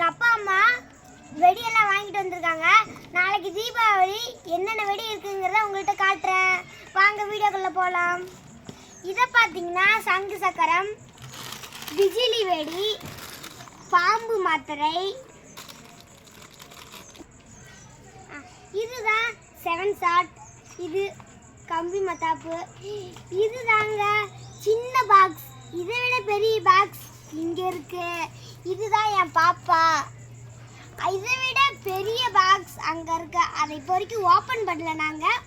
அப்பா அம்மா வெடியெல்லாம் வாங்கிட்டு வந்திருக்காங்க. நாளைக்கு தீபாவளி, என்னென்ன வெடி இருக்குங்கிறத உங்கள்கிட்ட காட்டுறேன். வாங்க வீடியோக்குள்ளே போகலாம். இதை பார்த்தீங்கன்னா சங்கு சக்கரம், பிஜிலி வெடி, பாம்பு மாத்திரை, இதுதான் 7 ஷாட், இது கம்பி மத்தாப்பு, இதுதாங்க சின்ன பாக்ஸ், இதை விட பெரிய பாக்ஸ் இங்கே இருக்கு. இதுதான் என் பாப்பா. இதை விட பெரிய பாக்ஸ் அங்கே இருக்கு. அதை இப்போ வரைக்கும் ஓப்பன் பண்ணல. நாங்கள்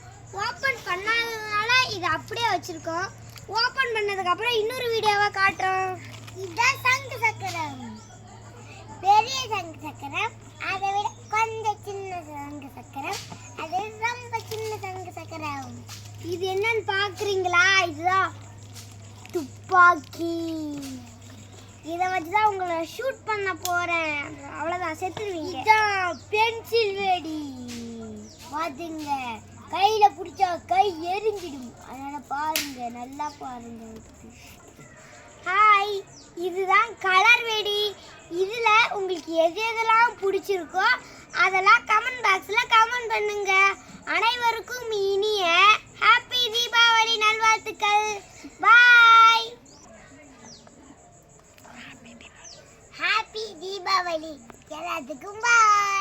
ஓப்பன் பண்ணாததுனால இதை அப்படியே வச்சுருக்கோம். ஓப்பன் பண்ணதுக்கப்புறம் இன்னொரு வீடியோவை காட்டுறோம். இதுதான் சங்கு சக்கரம், பெரிய சங்கு சக்கரம், அதை விட கொஞ்சம் சின்ன சங்கு சக்கரம், அது ரொம்ப சின்ன சங்கு சக்கரம். இது என்னன்னு பார்க்குறீங்களா? இதுதான் துப்பாக்கி. இதை வச்சு தான் உங்களை ஷூட் பண்ண போகிறேன். அவ்வளோதான், செத்துருவீங்க. இதான் பென்சில் வெடி. பார்த்துங்க, கையில் பிடிச்சா கை எரிஞ்சிடும். அதனால் பாருங்க, நல்லா பாருங்க. ஹாய், இதுதான் கலர் வெடி. இதில் உங்களுக்கு எது எதெல்லாம் பிடிச்சிருக்கோ அதெல்லாம் கமெண்ட் பாக்ஸில் கமெண்ட் பண்ணுங்க. அனைவருக்கும் இனிய ஹாப்பி தீபாவளி நல்வாழ்த்துக்கள். பாய். ஹாப்பி தீபாவளி எல்லாத்துக்கும். பாய்.